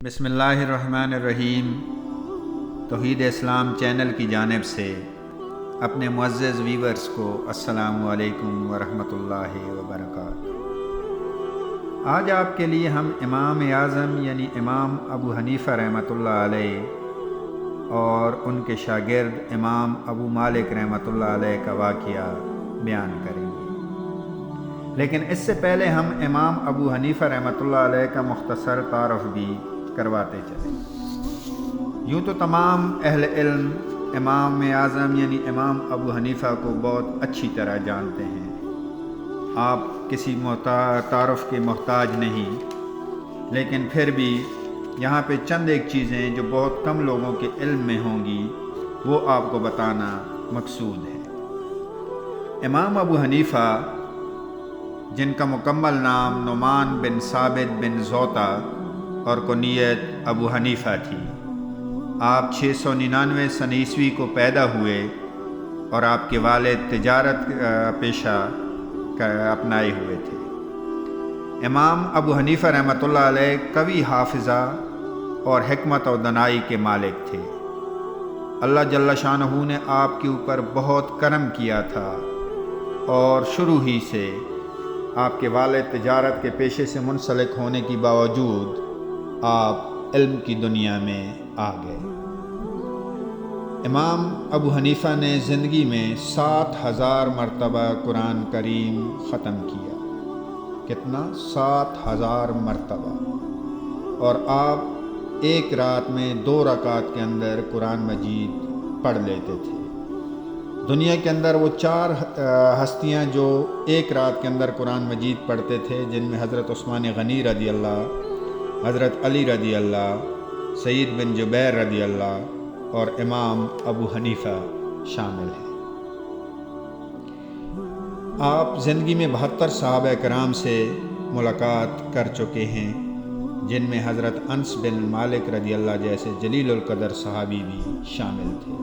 بسم اللہ الرحمن الرحیم۔ توحید اسلام چینل کی جانب سے اپنے معزز ویورز کو السلام علیکم ورحمۃ اللہ وبرکاتہ۔ آج آپ کے لیے ہم امام اعظم یعنی امام ابو حنیفہ رحمۃ اللہ علیہ اور ان کے شاگرد امام ابو مالک رحمۃ اللہ علیہ کا واقعہ بیان کریں گے، لیکن اس سے پہلے ہم امام ابو حنیفہ رحمۃ اللہ علیہ کا مختصر تعارف بھی کرواتے چلیں۔ یوں تو تمام اہل علم امام اعظم یعنی امام ابو حنیفہ کو بہت اچھی طرح جانتے ہیں، آپ کسی تعارف کے محتاج نہیں، لیکن پھر بھی یہاں پہ چند ایک چیزیں جو بہت کم لوگوں کے علم میں ہوں گی وہ آپ کو بتانا مقصود ہے۔ امام ابو حنیفہ، جن کا مکمل نام نعمان بن ثابت بن زوطا اور کنیت ابو حنیفہ تھی، آپ 699 سن عیسوی کو پیدا ہوئے اور آپ کے والد تجارت پیشہ اپنائے ہوئے تھے۔ امام ابو حنیفہ رحمۃ اللہ علیہ قوی حافظہ اور حکمت و دانائی کے مالک تھے۔ اللہ جل شانہ نے آپ کے اوپر بہت کرم کیا تھا اور شروع ہی سے آپ کے والد تجارت کے پیشے سے منسلک ہونے کے باوجود آپ علم کی دنیا میں آ گئے۔ امام ابو حنیفہ نے زندگی میں 7000 مرتبہ قرآن کریم ختم کیا۔ کتنا؟ 7000 مرتبہ۔ اور آپ ایک رات میں 2 رکعت کے اندر قرآن مجید پڑھ لیتے تھے۔ دنیا کے اندر وہ 4 ہستیاں جو ایک رات کے اندر قرآن مجید پڑھتے تھے، جن میں حضرت عثمان غنی رضی اللہ، حضرت علی رضی اللہ، سعید بن جبیر رضی اللہ اور امام ابو حنیفہ شامل ہیں۔ آپ زندگی میں 72 صحابہ کرام سے ملاقات کر چکے ہیں، جن میں حضرت انس بن مالک رضی اللہ جیسے جلیل القدر صحابی بھی شامل تھے۔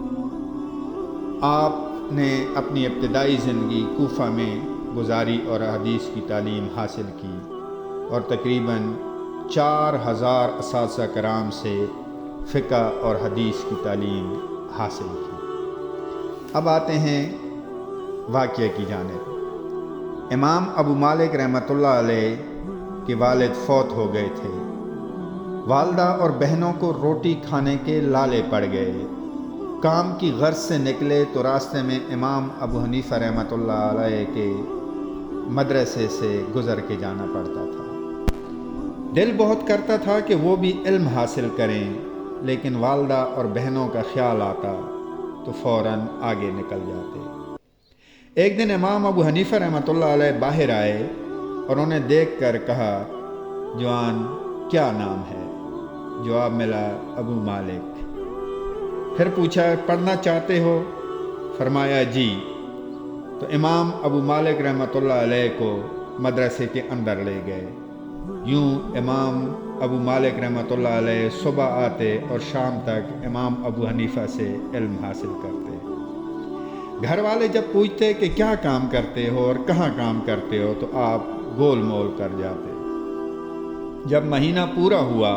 آپ نے اپنی ابتدائی زندگی کوفہ میں گزاری اور حدیث کی تعلیم حاصل کی اور تقریباً 4000 اساتذہ کرام سے فقہ اور حدیث کی تعلیم حاصل کی۔ اب آتے ہیں واقعہ کی جانب۔ امام ابو مالک رحمۃ اللہ علیہ کے والد فوت ہو گئے تھے۔ والدہ اور بہنوں کو روٹی کھانے کے لالے پڑ گئے۔ کام کی غرض سے نکلے تو راستے میں امام ابو حنیفہ رحمۃ اللہ علیہ کے مدرسے سے گزر کے جانا پڑتا تھا۔ دل بہت کرتا تھا کہ وہ بھی علم حاصل کریں، لیکن والدہ اور بہنوں کا خیال آتا تو فوراً آگے نکل جاتے۔ ایک دن امام ابو حنیفہ رحمۃ اللہ علیہ باہر آئے اور انہیں دیکھ کر کہا، جوان کیا نام ہے؟ جواب ملا، ابو مالک۔ پھر پوچھا، پڑھنا چاہتے ہو؟ فرمایا جی۔ تو امام ابو مالک رحمۃ اللہ علیہ کو مدرسے کے اندر لے گئے۔ یوں امام ابو مالک رحمۃ اللہ علیہ صبح آتے اور شام تک امام ابو حنیفہ سے علم حاصل کرتے۔ گھر والے جب پوچھتے کہ کیا کام کرتے ہو اور کہاں کام کرتے ہو تو آپ گول مول کر جاتے۔ جب مہینہ پورا ہوا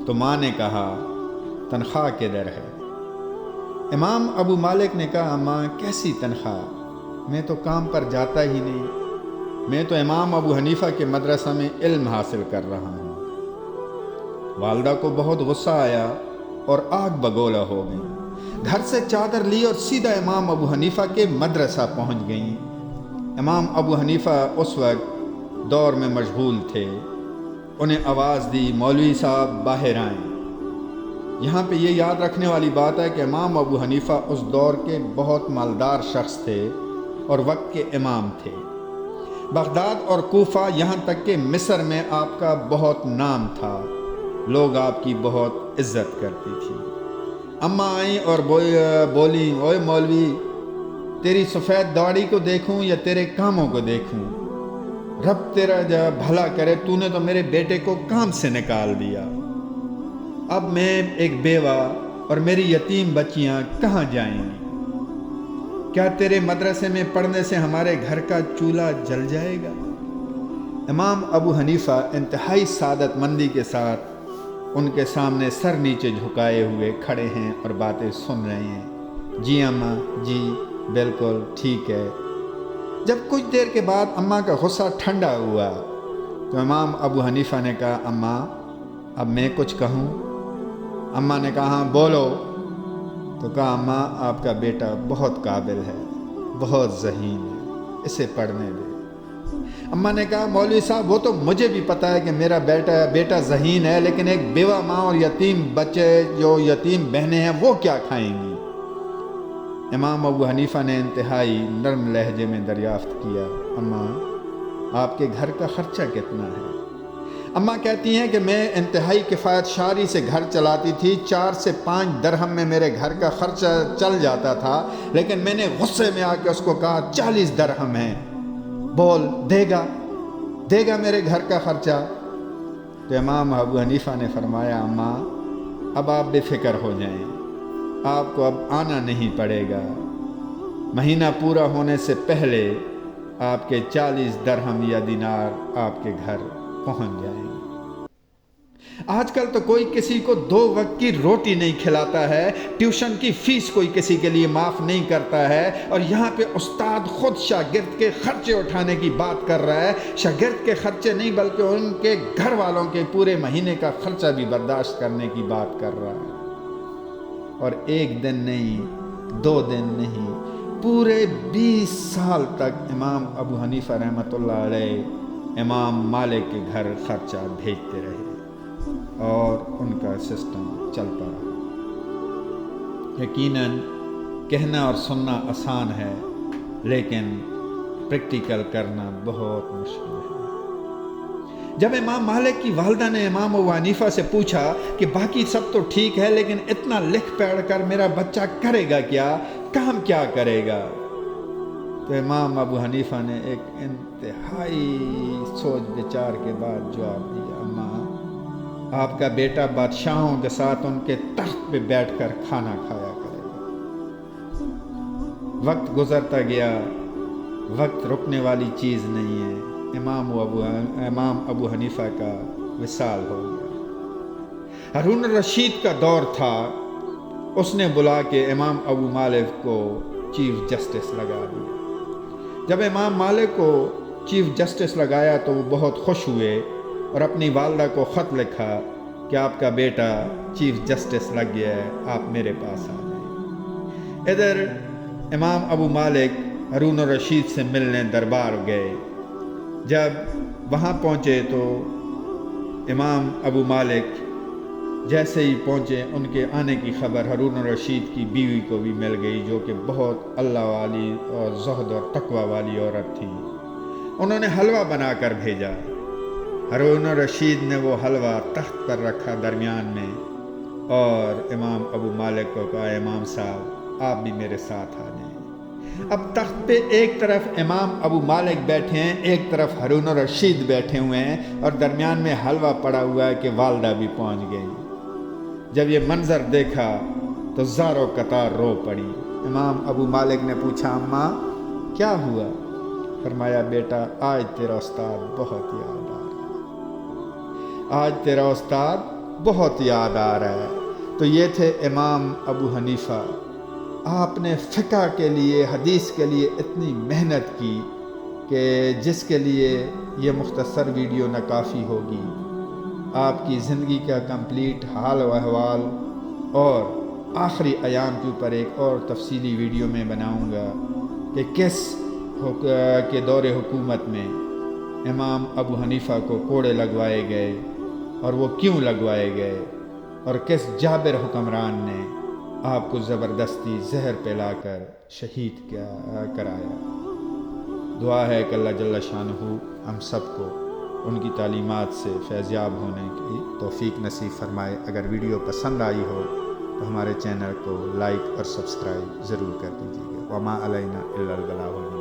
تو ماں نے کہا، تنخواہ کدھر ہے؟ امام ابو مالک نے کہا، ماں کیسی تنخواہ؟ میں تو کام پر جاتا ہی نہیں، میں تو امام ابو حنیفہ کے مدرسہ میں علم حاصل کر رہا ہوں۔ والدہ کو بہت غصہ آیا اور آگ بگولا ہو گئی۔ گھر سے چادر لی اور سیدھا امام ابو حنیفہ کے مدرسہ پہنچ گئیں۔ امام ابو حنیفہ اس وقت دور میں مشغول تھے۔ انہیں آواز دی، مولوی صاحب باہر آئیں۔ یہاں پہ یہ یاد رکھنے والی بات ہے کہ امام ابو حنیفہ اس دور کے بہت مالدار شخص تھے اور وقت کے امام تھے۔ بغداد اور کوفہ یہاں تک کہ مصر میں آپ کا بہت نام تھا، لوگ آپ کی بہت عزت کرتی تھی۔ اماں آئیں اور بولیں، اوے مولوی، تیری سفید داڑھی کو دیکھوں یا تیرے کاموں کو دیکھوں؟ رب تیرا بھلا کرے، تو نے تو میرے بیٹے کو کام سے نکال دیا۔ اب میں ایک بیوہ اور میری یتیم بچیاں کہاں جائیں گی؟ کیا تیرے مدرسے میں پڑھنے سے ہمارے گھر کا چولہا جل جائے گا؟ امام ابو حنیفہ انتہائی سعادت مندی کے ساتھ ان کے سامنے سر نیچے جھکائے ہوئے کھڑے ہیں اور باتیں سن رہے ہیں۔ جی اماں، جی بالکل ٹھیک ہے۔ جب کچھ دیر کے بعد اماں کا غصہ ٹھنڈا ہوا تو امام ابو حنیفہ نے کہا اماں اب میں کچھ کہوں؟ اماں نے کہا ہاں بولو۔ تو کہا اماں آپ کا بیٹا بہت قابل ہے، بہت ذہین ہے، اسے پڑھنے دے۔ اماں نے کہا مولوی صاحب وہ تو مجھے بھی پتہ ہے کہ میرا بیٹا ذہین ہے، لیکن ایک بیوہ ماں اور یتیم بچے جو یتیم بہنیں ہیں وہ کیا کھائیں گی؟ امام ابو حنیفہ نے انتہائی نرم لہجے میں دریافت کیا اماں آپ کے گھر کا خرچہ کتنا ہے؟ اماں کہتی ہیں کہ میں انتہائی کفایت شعاری سے گھر چلاتی تھی، 4 سے 5 درہم میں میرے گھر کا خرچہ چل جاتا تھا، لیکن میں نے غصے میں آ کے اس کو کہا 40 درہم ہیں، بول دے گا میرے گھر کا خرچہ؟ تو امام ابو حنیفہ نے فرمایا اماں اب آپ بے فکر ہو جائیں، آپ کو اب آنا نہیں پڑے گا، مہینہ پورا ہونے سے پہلے آپ کے 40 درہم یا دینار آپ کے گھر پہنچ جائیں گے۔ آج کل تو کوئی کسی کو 2 وقت کی روٹی نہیں کھلاتا ہے، ٹیوشن کی فیس کوئی کسی کے لیے معاف نہیں کرتا ہے، اور یہاں پہ استاد خود شاگرد کے خرچے اٹھانے کی بات کر رہا ہے۔ شاگرد کے خرچے نہیں بلکہ ان کے گھر والوں کے پورے مہینے کا خرچہ بھی برداشت کرنے کی بات کر رہا ہے۔ اور 1 دن نہیں، 2 دن نہیں، پورے 20 سال تک امام ابو حنیفہ رحمۃ اللہ علیہ امام مالک کے گھر خرچہ بھیجتے رہے اور ان کا سسٹم چلتا رہا۔ یقیناً کہنا اور سننا آسان ہے، لیکن پریکٹیکل کرنا بہت مشکل ہے۔ جب امام مالک کی والدہ نے امام ابو حنیفہ سے پوچھا کہ باقی سب تو ٹھیک ہے لیکن اتنا لکھ پڑھ کر میرا بچہ کرے گا کیا، کام کیا کرے گا؟ تو امام ابو حنیفہ نے ایک انتہائی سوچ بچار کے بعد جواب دیا اماں آپ کا بیٹا بادشاہوں کے ساتھ ان کے تخت پہ بیٹھ کر کھانا کھایا کرے گا۔ وقت گزرتا گیا، وقت رکنے والی چیز نہیں ہے۔ امام ابو حنیفہ کا وصال ہو گیا۔ ہارون الرشید کا دور تھا، اس نے بلا کے امام ابو مالک کو چیف جسٹس لگا دیا۔ جب امام مالک کو چیف جسٹس لگایا تو وہ بہت خوش ہوئے اور اپنی والدہ کو خط لکھا کہ آپ کا بیٹا چیف جسٹس لگ گیا ہے، آپ میرے پاس آ جائیں۔ ادھر امام ابو مالک ہارون الرشید سے ملنے دربار گئے۔ جب وہاں پہنچے تو امام ابو مالک جیسے ہی پہنچے ان کے آنے کی خبر ہارون الرشید کی بیوی کو بھی مل گئی، جو کہ بہت اللہ والی اور زہد اور تقوی والی عورت تھی۔ انہوں نے حلوہ بنا کر بھیجا۔ ہارون الرشید نے وہ حلوہ تخت پر رکھا درمیان میں اور امام ابو مالک کو کہا امام صاحب آپ بھی میرے ساتھ آ جائیں۔ اب تخت پہ ایک طرف امام ابو مالک بیٹھے ہیں، ایک طرف ہارون الرشید بیٹھے ہوئے ہیں اور درمیان میں حلوہ پڑا ہوا ہے کہ والدہ بھی پہنچ گئی۔ جب یہ منظر دیکھا تو زاروں قطار رو پڑی۔ امام ابو مالک نے پوچھا اماں کیا ہوا؟ فرمایا بیٹا آج تیرا استاد بہت یاد آ رہا ہے، آج تیرا استاد بہت یاد آ رہا ہے۔ تو یہ تھے امام ابو حنیفہ۔ آپ نے فقہ کے لیے، حدیث کے لیے اتنی محنت کی کہ جس کے لیے یہ مختصر ویڈیو ناکافی ہوگی۔ آپ کی زندگی کا کمپلیٹ حال و احوال اور آخری ایام کے اوپر ایک اور تفصیلی ویڈیو میں بناؤں گا کہ کس کے دور حکومت میں امام ابو حنیفہ کو کوڑے لگوائے گئے اور وہ کیوں لگوائے گئے، اور کس جابر حکمران نے آپ کو زبردستی زہر پلا کر شہید کرایا۔ دعا ہے کہ اللہ جل شانہ ہم سب کو ان کی تعلیمات سے فیضیاب ہونے کی توفیق نصیب فرمائے۔ اگر ویڈیو پسند آئی ہو تو ہمارے چینل کو لائک اور سبسکرائب ضرور کر دیجیے گا۔ وما علینا الا البلاغ۔